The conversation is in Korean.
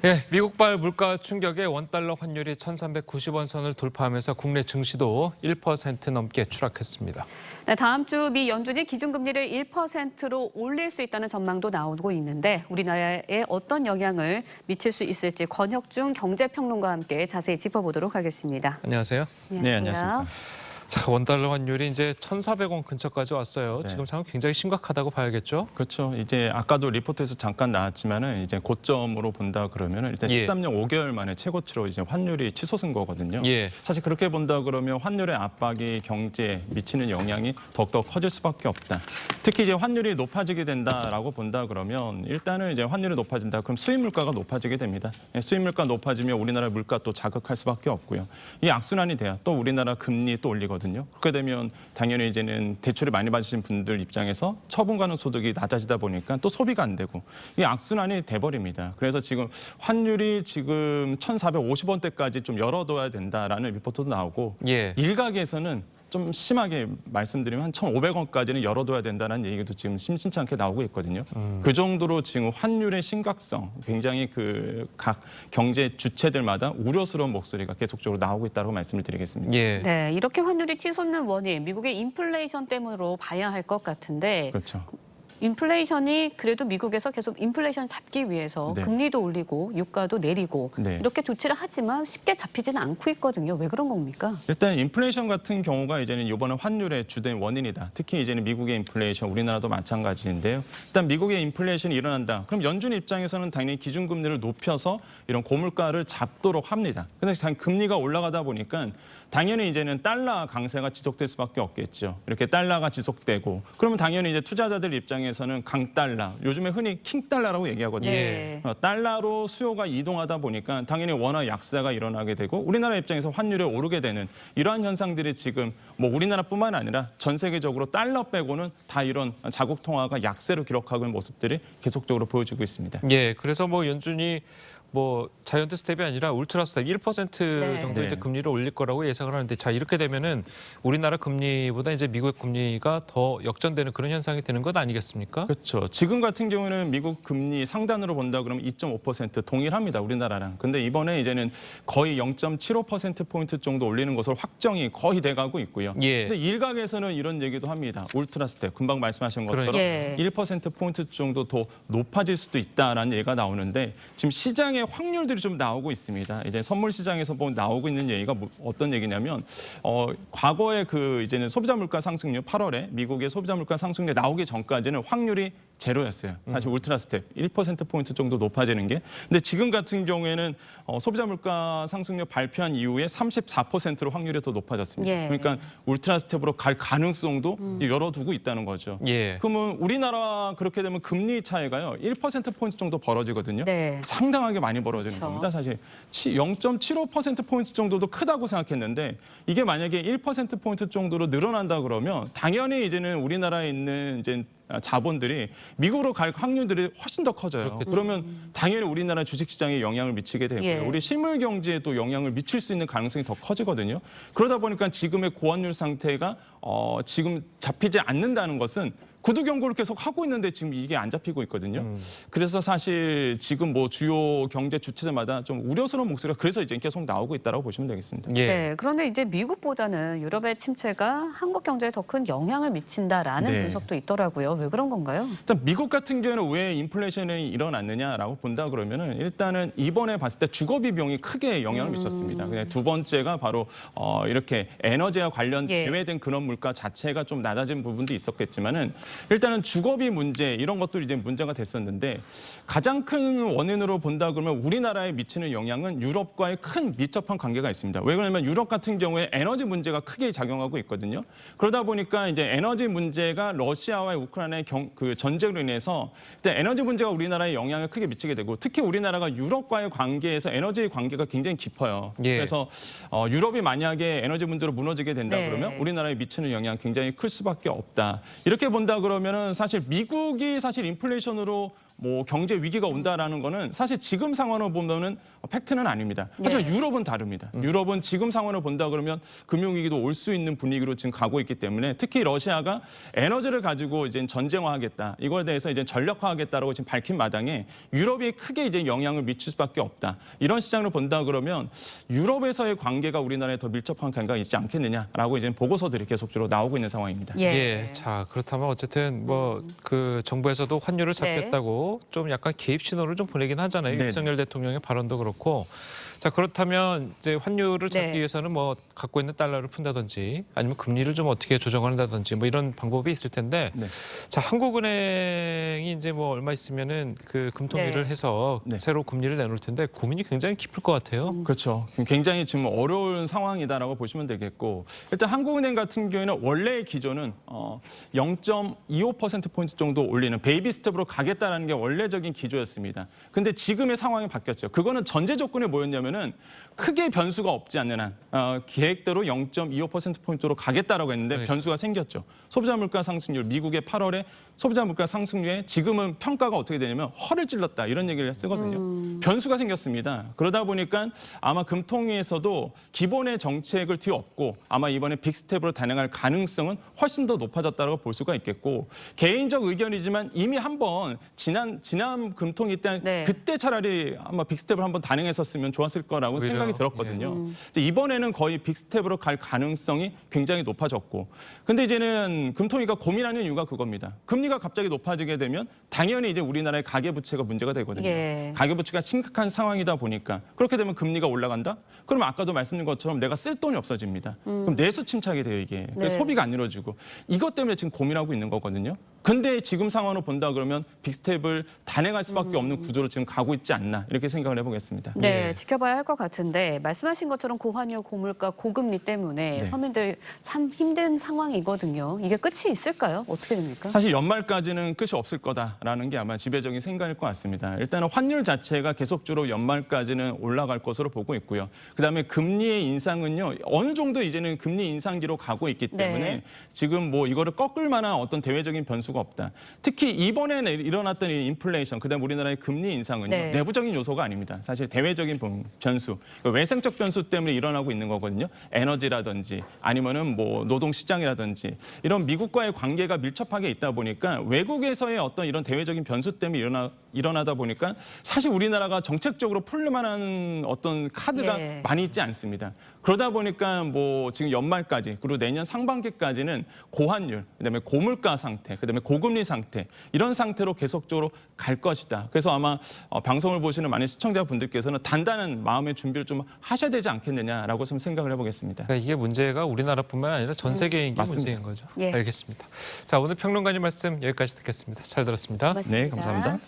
예, 미국발 물가 충격에 원달러 환율이 1,390원 선을 돌파하면서 국내 증시도 1% 넘게 추락했습니다. 네, 다음 주 미 연준이 기준금리를 1%로 올릴 수 있다는 전망도 나오고 있는데 우리나라에 어떤 영향을 미칠 수 있을지 권혁중 경제평론가와 함께 자세히 짚어보도록 하겠습니다. 안녕하세요. 네, 안녕하십니까. 자, 원달러 환율이 이제 1,400원 근처까지 왔어요. 네. 지금 상황 굉장히 심각하다고 봐야겠죠? 그렇죠. 이제 아까도 리포트에서 잠깐 나왔지만은 이제 고점으로 본다 그러면은 일단 예. 13년 5개월 만에 최고치로 이제 환율이 치솟은 거거든요. 예. 사실 그렇게 본다 그러면 환율의 압박이 경제에 미치는 영향이 더욱더 커질 수밖에 없다. 특히 이제 환율이 높아지게 된다라고 본다 그러면 일단은 이제 환율이 높아진다. 그럼 수입 물가가 높아지게 됩니다. 수입 물가 높아지면 우리나라 물가 또 자극할 수밖에 없고요. 이 악순환이 돼야 또 우리나라 금리 또 올리거든요. 그렇게 되면 당연히 이제는 대출을 많이 받으신 분들 입장에서 처분 가능 소득이 낮아지다 보니까 또 소비가 안 되고 이 악순환이 돼버립니다. 그래서 지금 환율이 지금 1,450원대까지 좀 열어둬야 된다라는 리포트도 나오고 예. 일각에서는 좀 심하게 말씀드리면 한 1,500원까지는 열어둬야 된다는 얘기도 지금 심심치 않게 나오고 있거든요. 그 정도로 지금 환율의 심각성, 굉장히 그 각 경제 주체들마다 우려스러운 목소리가 계속적으로 나오고 있다고 말씀을 드리겠습니다. 예. 네, 이렇게 환율이 치솟는 원인, 미국의 인플레이션 때문으로 봐야 할 것 같은데 그렇죠. 인플레이션이 그래도 미국에서 계속 인플레이션 잡기 위해서 네. 금리도 올리고 유가도 내리고 네. 이렇게 조치를 하지만 쉽게 잡히지는 않고 있거든요. 왜 그런 겁니까? 일단 인플레이션 같은 경우가 이제는 이번에 환율의 주된 원인이다. 특히 이제는 미국의 인플레이션, 우리나라도 마찬가지인데요. 일단 미국의 인플레이션이 일어난다. 그럼 연준 입장에서는 당연히 기준금리를 높여서 이런 고물가를 잡도록 합니다. 그런데 금리가 올라가다 보니까 당연히 이제는 달러 강세가 지속될 수밖에 없겠죠. 이렇게 달러가 지속되고 그러면 당연히 이제 투자자들 입장에서는 강달러, 요즘에 흔히 킹달러라고 얘기하거든요. 예. 달러로 수요가 이동하다 보니까 당연히 원화 약세가 일어나게 되고 우리나라 입장에서 환율이 오르게 되는 이러한 현상들이 지금 뭐 우리나라뿐만 아니라 전 세계적으로 달러 빼고는 다 이런 자국 통화가 약세로 기록하고 있는 모습들이 계속적으로 보여지고 있습니다. 예, 그래서 뭐 연준이 뭐 자이언트 스텝이 아니라 울트라 스텝 1% 네. 정도 이제 네. 금리를 올릴 거라고 예상을 하는데 자 이렇게 되면은 우리나라 금리보다 이제 미국 금리가 더 역전되는 그런 현상이 되는 것 아니겠습니까? 그렇죠. 지금 같은 경우는 미국 금리 상단으로 본다 그러면 2.5% 동일합니다. 우리나라랑. 근데 이번에 이제는 거의 0.75%포인트 정도 올리는 것으로 확정이 거의 돼가고 있고요. 예. 근데 일각에서는 이런 얘기도 합니다. 울트라 스텝, 금방 말씀하신 것처럼 예. 1%포인트 정도 더 높아질 수도 있다라는 얘기가 나오는데 지금 시장의 확률들이 좀 나오고 있습니다. 이제 선물 시장에서 나오고 있는 얘기가 어떤 얘기냐면 과거에 그 이제는 소비자 물가 상승률 8월에 미국의 소비자 물가 상승률 나오기 전까지는 확률이 제로였어요. 사실 울트라 스텝 1%포인트 정도 높아지는 게. 근데 지금 같은 경우에는 소비자 물가 상승률 발표한 이후에 34%로 확률이 더 높아졌습니다. 예. 그러니까 울트라 스텝으로 갈 가능성도 열어두고 있다는 거죠. 예. 그러면 우리나라 그렇게 되면 금리 차이가요 1%포인트 정도 벌어지거든요. 네. 상당하게 많이 벌어지는 그렇죠. 겁니다. 사실 0.75%포인트 정도도 크다고 생각했는데 이게 만약에 1%포인트 정도로 늘어난다 그러면 당연히 이제는 우리나라에 있는 이제 자본들이 미국으로 갈 확률들이 훨씬 더 커져요. 그렇겠죠. 그러면 당연히 우리나라 주식시장에 영향을 미치게 되고요. 예. 우리 실물 경제에 또 영향을 미칠 수 있는 가능성이 더 커지거든요. 그러다 보니까 지금의 고환율 상태가 지금 잡히지 않는다는 것은 구두 경고를 계속 하고 있는데 지금 이게 안 잡히고 있거든요. 그래서 사실 지금 뭐 주요 경제 주체들마다 좀 우려스러운 목소리가 그래서 이제 계속 나오고 있다고 보시면 되겠습니다. 예. 네, 그런데 이제 미국보다는 유럽의 침체가 한국 경제에 더 큰 영향을 미친다라는 네. 분석도 있더라고요. 왜 그런 건가요? 일단 미국 같은 경우에는 왜 인플레이션이 일어났느냐라고 본다 그러면은 일단은 이번에 봤을 때 주거비 비용이 크게 영향을 미쳤습니다. 그냥 두 번째가 바로 이렇게 에너지와 관련 예. 제외된 그런 물가 자체가 좀 낮아진 부분도 있었겠지만은 일단은 주거비 문제 이런 것도 이제 문제가 됐었는데 가장 큰 원인으로 본다 그러면 우리나라에 미치는 영향은 유럽과의 큰 밀접한 관계가 있습니다. 왜 그러냐면 유럽 같은 경우에 에너지 문제가 크게 작용하고 있거든요. 그러다 보니까 이제 에너지 문제가 러시아와 우크라이나의 그 전쟁으로 인해서 일단 에너지 문제가 우리나라에 영향을 크게 미치게 되고 특히 우리나라가 유럽과의 관계에서 에너지 관계가 굉장히 깊어요. 예. 그래서 유럽이 만약에 에너지 문제로 무너지게 된다 네. 그러면 우리나라에 미치는 영향 굉장히 클 수밖에 없다. 이렇게 본다 그러면은 사실 미국이 사실 인플레이션으로 뭐 경제 위기가 온다라는 거는 사실 지금 상황을 보면은 팩트는 아닙니다. 하지만 예. 유럽은 다릅니다. 유럽은 지금 상황을 본다 그러면 금융위기도 올 수 있는 분위기로 지금 가고 있기 때문에 특히 러시아가 에너지를 가지고 이제 전쟁화하겠다. 이거에 대해서 이제 전력화하겠다라고 지금 밝힌 마당에 유럽이 크게 이제 영향을 미칠 수밖에 없다. 이런 시장을 본다 그러면 유럽에서의 관계가 우리나라에 더 밀접한 관계가 있지 않겠느냐라고 이제 보고서들이 계속적으로 나오고 있는 상황입니다. 예. 자, 그렇다면 어쨌든 뭐 그 정부에서도 환율을 잡겠다고 좀 약간 개입 신호를 좀 보내긴 하잖아요. 네. 윤석열 대통령의 발언도 그렇고. 자, 그렇다면 이제 환율을 잡기 네. 위해서는 뭐 갖고 있는 달러를 푼다든지 아니면 금리를 좀 어떻게 조정한다든지 뭐 이런 방법이 있을 텐데. 네. 자, 한국은행이 이제 뭐 얼마 있으면은 그 금통위를 네. 해서 네. 새로 금리를 내놓을 텐데 고민이 굉장히 깊을 것 같아요. 그렇죠. 굉장히 지금 어려운 상황이다라고 보시면 되겠고 일단 한국은행 같은 경우에는 원래의 기조는 0.25%포인트 정도 올리는 베이비 스텝으로 가겠다라는 게 원래적인 기조였습니다. 근데 지금의 상황이 바뀌었죠. 그거는 전제 조건이 뭐였냐면은 크게 변수가 없지 않는 한 계획대로 0.25%포인트로 가겠다라고 했는데 네. 변수가 생겼죠. 소비자 물가 상승률, 미국의 8월에 소비자 물가 상승률에 지금은 평가가 어떻게 되냐면 허를 찔렀다 이런 얘기를 쓰거든요. 변수가 생겼습니다. 그러다 보니까 아마 금통위에서도 기본의 정책을 뒤엎고 아마 이번에 빅스텝으로 단행할 가능성은 훨씬 더 높아졌다고 볼 수가 있겠고 개인적 의견이지만 이미 한번 지난 금통위 때 네. 그때 차라리 아마 빅스텝을 한번 단행했었으면 좋았을 거라고 오히려, 생각이 들었거든요. 이제 이번에는 거의 빅스텝으로 갈 가능성이 굉장히 높아졌고 근데 이제는 금통위가 고민하는 이유가 그겁니다. 금리가 갑자기 높아지게 되면 당연히 이제 우리나라의 가계부채가 문제가 되거든요. 예. 가계부채가 심각한 상황이다 보니까 그렇게 되면 금리가 올라간다? 그럼 아까도 말씀드린 것처럼 내가 쓸 돈이 없어집니다. 그럼 내수 침착이 돼요 이게. 그래서 네. 소비가 안 이루어지고 이것 때문에 지금 고민하고 있는 거거든요. 근데 지금 상황을 본다 그러면 빅스텝을 단행할 수밖에 없는 구조로 지금 가고 있지 않나 이렇게 생각을 해보겠습니다. 네, 예. 지켜봐야 할 것 같은데 말씀하신 것처럼 고환율, 고물가, 고금리 때문에 네. 서민들 참 힘든 상황이거든요. 이게 끝이 있을까요? 어떻게 됩니까? 사실 연말까지는 끝이 없을 거다라는 게 아마 지배적인 생각일 것 같습니다. 일단은 환율 자체가 계속적으로 연말까지는 올라갈 것으로 보고 있고요. 그다음에 금리의 인상은요 어느 정도 이제는 금리 인상기로 가고 있기 때문에 네. 지금 뭐 이거를 꺾을 만한 어떤 대외적인 변수가 없다. 특히 이번에 일어났던 이 인플레이션, 그다음 우리나라의 금리 인상은요 네. 내부적인 요소가 아닙니다. 사실 대외적인 변수, 외생적 변수 때문에 일어나고 있는 거거든요. 에너지라든지 아니면은 뭐 노동 시장이라든지 이런 미국과의 관계가 밀접하게 있다 보니까 외국에서의 어떤 이런 대외적인 변수 때문에 일어나다 보니까 사실 우리나라가 정책적으로 풀릴 만한 어떤 카드가 예. 많이 있지 않습니다. 그러다 보니까 뭐 지금 연말까지 그리고 내년 상반기까지는 고환율, 그다음에 고물가 상태, 그다음에 고금리 상태 이런 상태로 계속적으로 갈 것이다. 그래서 아마 방송을 보시는 많은 시청자분들께서는 단단한 마음의 준비를 좀 하셔야 되지 않겠느냐라고 좀 생각을 해보겠습니다. 그러니까 이게 문제가 우리나라뿐만 아니라 전 세계인 게 맞습니다. 문제인 거죠. 예. 알겠습니다. 자, 오늘 평론가님 말씀 여기까지 듣겠습니다. 잘 들었습니다. 고맙습니다. 네, 감사합니다.